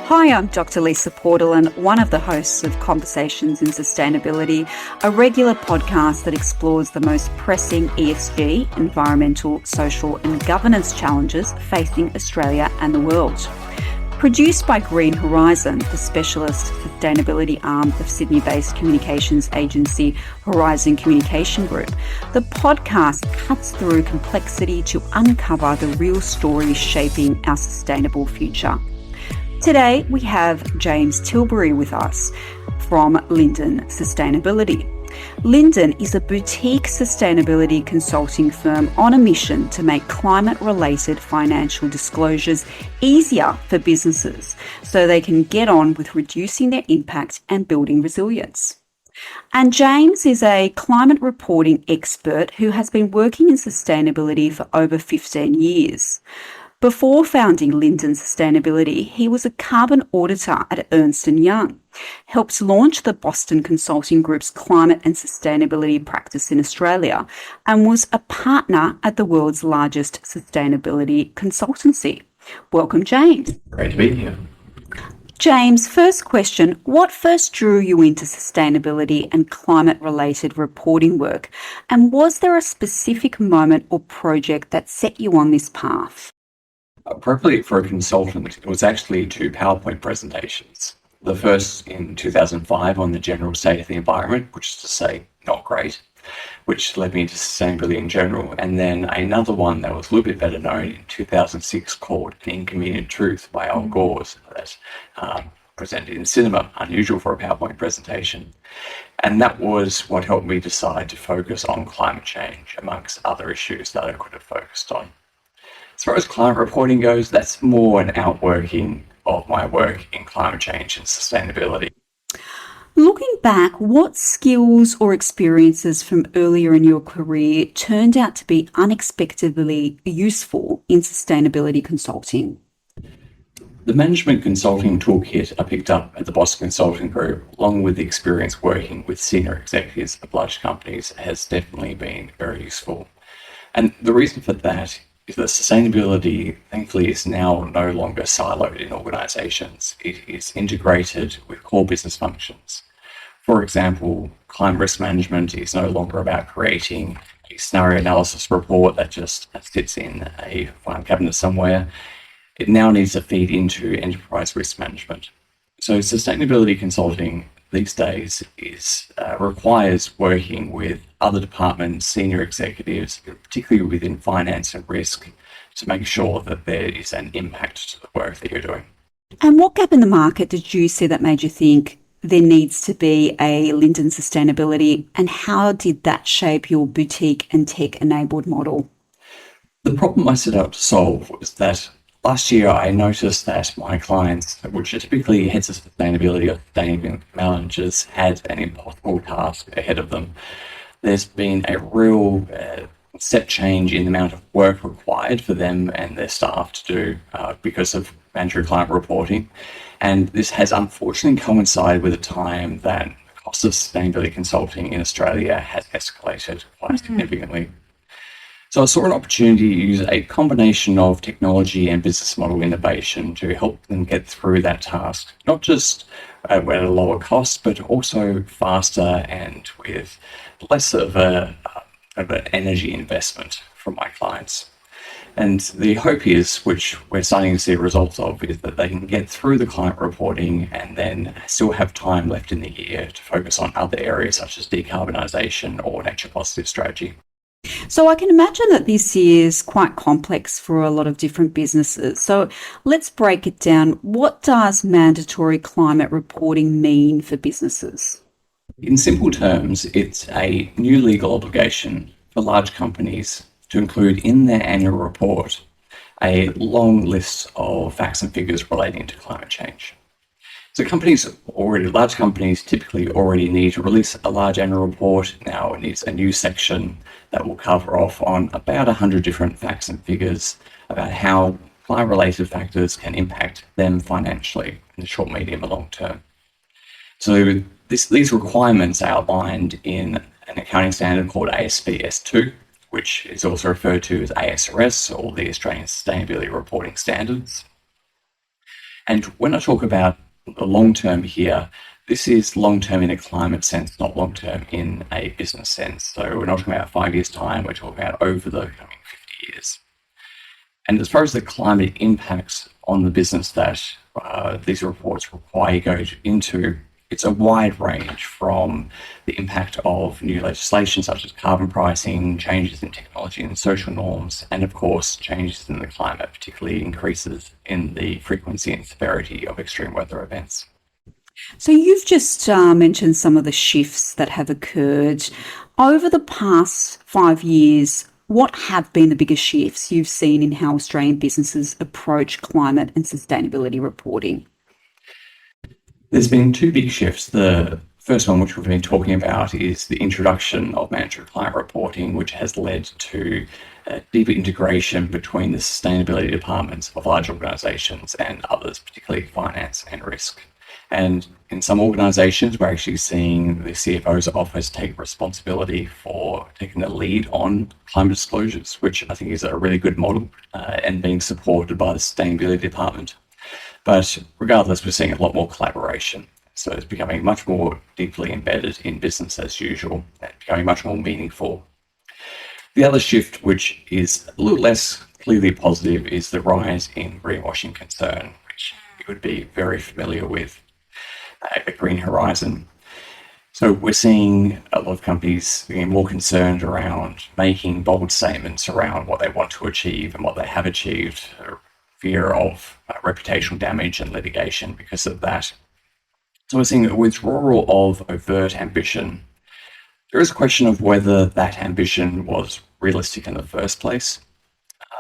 Hi, I'm Dr. Lisa Portland, one of the hosts of Conversations in Sustainability, a regular podcast that explores the most pressing ESG, environmental, social and governance challenges facing Australia and the world. Produced by Green Horizon, the specialist sustainability arm of Sydney-based communications agency Horizon Communication Group, the podcast cuts through complexity to uncover the real stories shaping our sustainable future. Today, we have James Tilbury with us from Linden Sustainability. Linden is a boutique sustainability consulting firm on a mission to make climate-related financial disclosures easier for businesses so they can get on with reducing their impact and building resilience. And James is a climate reporting expert who has been working in sustainability for over 15 years. Before founding Linden Sustainability, he was a carbon auditor at Ernst & Young, helped launch the Boston Consulting Group's climate and sustainability practice in Australia, and was a partner at the world's largest sustainability consultancy. Welcome, James. Great to be here. James, first question, what first drew you into sustainability and climate-related reporting work? And was there a specific moment or project that set you on this path? Appropriately for a consultant, it was actually 2 PowerPoint presentations. The first in 2005 on the general state of the environment, which is to say, not great, which led me into sustainability in general. And then another one that was a little bit better known in 2006 called An Inconvenient Truth by Al Gore's that presented in cinema, unusual for a PowerPoint presentation. And that was what helped me decide to focus on climate change, amongst other issues that I could have focused on. As far as climate reporting goes, that's more an outworking of my work in climate change and sustainability. Looking back, what skills or experiences from earlier in your career turned out to be unexpectedly useful in sustainability consulting? The management consulting toolkit I picked up at the Boston Consulting Group, along with the experience working with senior executives of large companies, has definitely been very useful. And the reason for that is that sustainability, thankfully, is now no longer siloed in organizations. It is integrated with core business functions. For example, climate risk management is no longer about creating a scenario analysis report that just sits in a file cabinet somewhere. It now needs to feed into enterprise risk management. So sustainability consulting these days requires working with other departments, senior executives, particularly within finance and risk, to make sure that there is an impact to the work that you're doing. And what gap in the market did you see that made you think there needs to be a Linden Sustainability, and how did that shape your boutique and tech-enabled model? The problem I set out to solve was that last year, I noticed that my clients, which are typically heads of sustainability or sustainability managers, had an impossible task ahead of them. There's been a real step change in the amount of work required for them and their staff to do because of mandatory climate reporting. And this has unfortunately coincided with a time that the cost of sustainability consulting in Australia has escalated quite significantly. So I saw an opportunity to use a combination of technology and business model innovation to help them get through that task, not just at a lower cost, but also faster and with less of an energy investment from my clients. And the hope is, which we're starting to see results of, is that they can get through the climate reporting and then still have time left in the year to focus on other areas such as decarbonisation or nature positive strategy. So I can imagine that this is quite complex for a lot of different businesses. So let's break it down. What does mandatory climate reporting mean for businesses? In simple terms, it's a new legal obligation for large companies to include in their annual report a long list of facts and figures relating to climate change. So large companies typically already need to release a large annual report. Now it needs a new section that will cover off on about 100 different facts and figures about how climate-related factors can impact them financially in the short, medium, and long term. So these requirements are outlined in an accounting standard called ASB 2, which is also referred to as ASRS, or the Australian Sustainability Reporting Standards. And when I talk about the long term here, this is long term in a climate sense, not long term in a business sense. So we're not talking about 5 years' time, we're talking about over the coming 50 years. And as far as the climate impacts on the business that these reports require you go into, it's a wide range from the impact of new legislation such as carbon pricing, changes in technology and social norms, and of course changes in the climate, particularly increases in the frequency and severity of extreme weather events. So you've just mentioned some of the shifts that have occurred over the past 5 years. What have been the biggest shifts you've seen in how Australian businesses approach climate and sustainability reporting? There's been two big shifts. The first one, which we've been talking about, is the introduction of mandatory climate reporting, which has led to a deeper integration between the sustainability departments of large organisations and others, particularly finance and risk. And in some organisations, we're actually seeing the CFO's office take responsibility for taking the lead on climate disclosures, which I think is a really good model and being supported by the sustainability department. But regardless, we're seeing a lot more collaboration. So it's becoming much more deeply embedded in business as usual and becoming much more meaningful. The other shift, which is a little less clearly positive, is the rise in greenwashing concern, which you would be very familiar with at Green Horizon. So we're seeing a lot of companies being more concerned around making bold statements around what they want to achieve and what they have achieved, fear of reputational damage and litigation because of that. So we're seeing a withdrawal of overt ambition. There is a question of whether that ambition was realistic in the first place,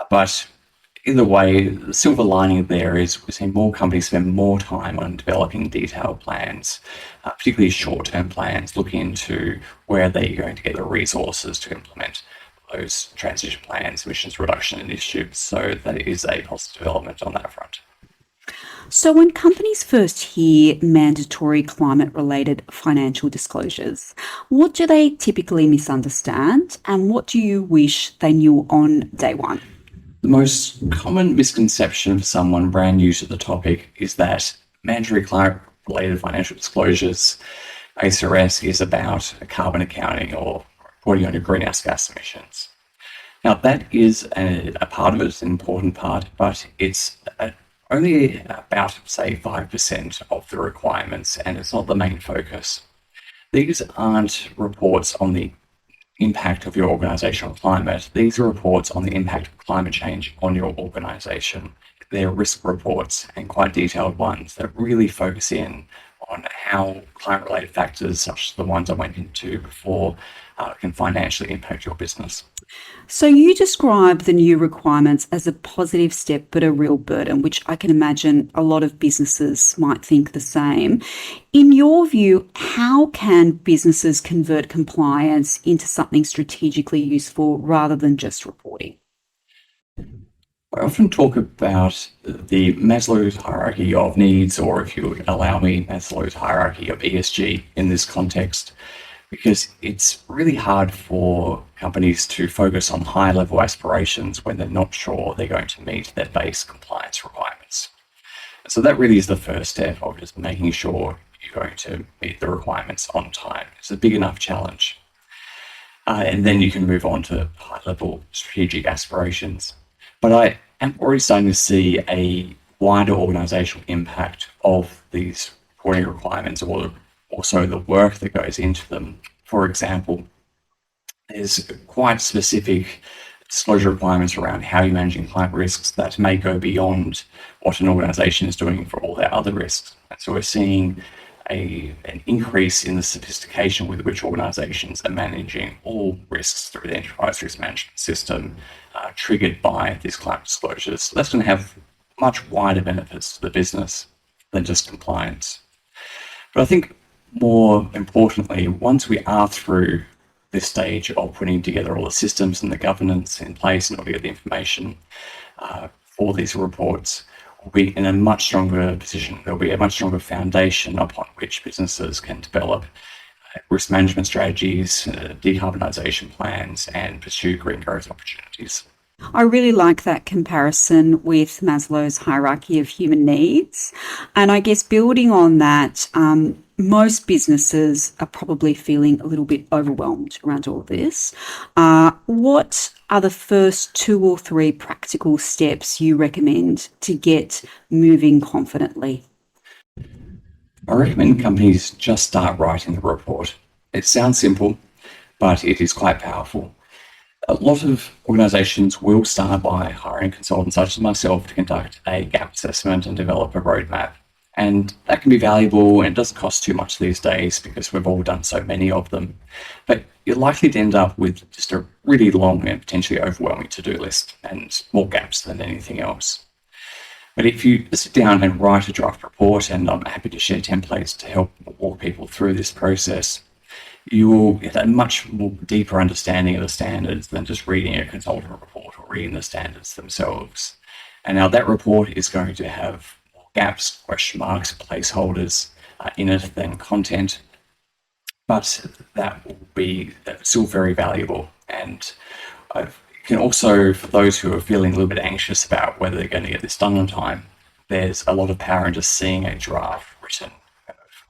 but either way, the silver lining there is we're seeing more companies spend more time on developing detailed plans, particularly short-term plans, looking into where they're going to get the resources to implement those transition plans, emissions reduction initiatives. So that is a positive development on that front. So when companies first hear mandatory climate-related financial disclosures, what do they typically misunderstand and what do you wish they knew on day one? The most common misconception for someone brand new to the topic is that mandatory climate-related financial disclosures, ASRS, is about carbon accounting or reporting on your greenhouse gas emissions. Now, that is a part of it, an important part, but it's only about, say, 5% of the requirements, and it's not the main focus. These aren't reports on the impact of your organizational climate. These are reports on the impact of climate change on your organization. They're risk reports, and quite detailed ones that really focus in on how climate-related factors, such as the ones I went into before, can financially impact your business. So you describe the new requirements as a positive step but a real burden, which I can imagine a lot of businesses might think the same. In your view, how can businesses convert compliance into something strategically useful rather than just reporting? I often talk about the Maslow's hierarchy of needs, or if you would allow me, Maslow's hierarchy of ESG in this context, because it's really hard for companies to focus on high-level aspirations when they're not sure they're going to meet their base compliance requirements. So that really is the first step of just making sure you're going to meet the requirements on time. It's a big enough challenge. And then you can move on to high-level strategic aspirations. But I am already starting to see a wider organizational impact of these reporting requirements, or also the work that goes into them. For example, there's quite specific disclosure requirements around how you're managing climate risks that may go beyond what an organization is doing for all their other risks. And so we're seeing an increase in the sophistication with which organizations are managing all risks through the enterprise risk management system, triggered by these climate disclosures. So that's going to have much wider benefits to the business than just compliance. But I think more importantly, once we are through this stage of putting together all the systems and the governance in place in order to get the information for these reports, we'll be in a much stronger position. There'll be a much stronger foundation upon which businesses can develop risk management strategies, decarbonisation plans, and pursue green growth opportunities. I really like that comparison with Maslow's hierarchy of human needs. And I guess building on that, most businesses are probably feeling a little bit overwhelmed around all this. What are the first 2 or 3 practical steps you recommend to get moving confidently? I recommend companies just start writing the report. It sounds simple, but it is quite powerful. A lot of organisations will start by hiring consultants such as myself to conduct a gap assessment and develop a roadmap. And that can be valuable and it doesn't cost too much these days because we've all done so many of them. But you're likely to end up with just a really long and potentially overwhelming to-do list and more gaps than anything else. But if you sit down and write a draft report, and I'm happy to share templates to help walk people through this process, you will get a much more deeper understanding of the standards than just reading a consultant report or reading the standards themselves. And now that report is going to have more gaps, question marks, placeholders in it than content, but that will be still very valuable. And you can also, for those who are feeling a little bit anxious about whether they're going to get this done on time, there's a lot of power in just seeing a draft written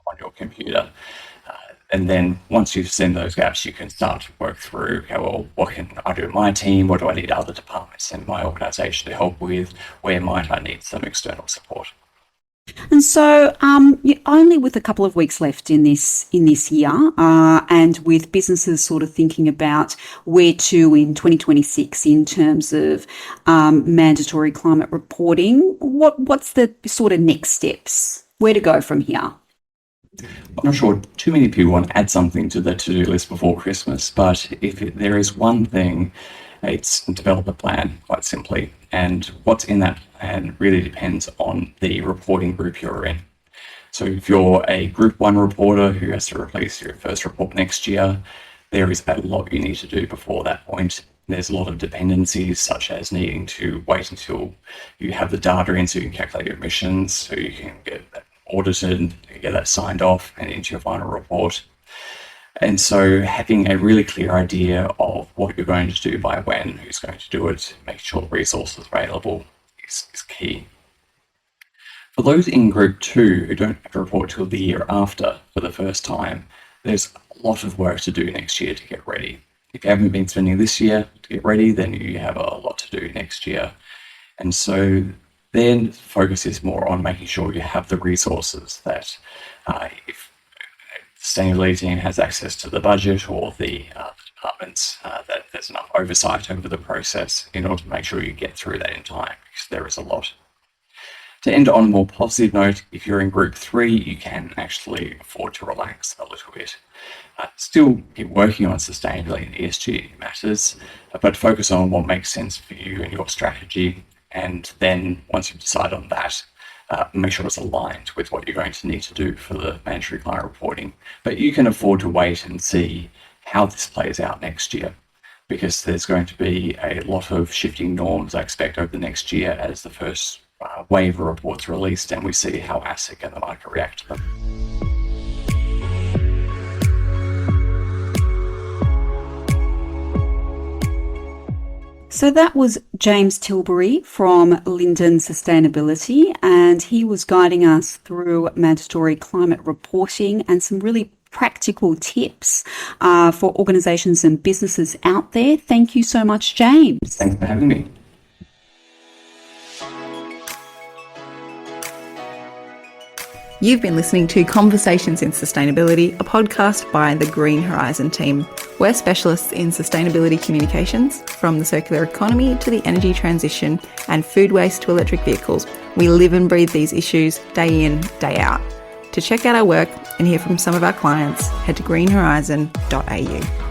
on your computer. And then once you've seen those gaps, you can start to work through, okay, well, what can I do in my team? What do I need other departments in my organisation to help with? Where might I need some external support? And so, only with a couple of weeks left in this year, and with businesses sort of thinking about where to in 2026 in terms of mandatory climate reporting, what's the sort of next steps? Where to go from here? I'm not sure too many people want to add something to the to-do list before Christmas, but if there is one thing, it's develop a plan, quite simply. And what's in that plan really depends on the reporting group you're in. So if you're a Group 1 reporter who has to release your first report next year, there is a lot you need to do before that point. There's a lot of dependencies, such as needing to wait until you have the data in so you can calculate your emissions, so you can get that audited, get that signed off and into your final report. And so having a really clear idea of what you're going to do by when, who's going to do it, make sure the resources available is key. For those in Group 2 who don't have to report till the year after for the first time, there's a lot of work to do next year to get ready. If you haven't been spending this year to get ready, then you have a lot to do next year. And so then focus is more on making sure you have the resources that if the sustainability team has access to the budget or the departments, that there's enough oversight over the process in order to make sure you get through that in time, because there is a lot. To end on a more positive note, if you're in Group 3, you can actually afford to relax a little bit. Still keep working on sustainability and ESG matters, but focus on what makes sense for you and your strategy. And then once you've decided on that, make sure it's aligned with what you're going to need to do for the mandatory climate reporting. But you can afford to wait and see how this plays out next year, because there's going to be a lot of shifting norms, I expect, over the next year as the first wave of reports released and we see how ASIC and the market react to them. So that was James Tilbury from Linden Sustainability, and he was guiding us through mandatory climate reporting and some really practical tips for organisations and businesses out there. Thank you so much, James. Thanks for having me. You've been listening to Conversations in Sustainability, a podcast by the Green Horizon team. We're specialists in sustainability communications, from the circular economy to the energy transition and food waste to electric vehicles. We live and breathe these issues day in, day out. To check out our work and hear from some of our clients, head to greenhorizon.au.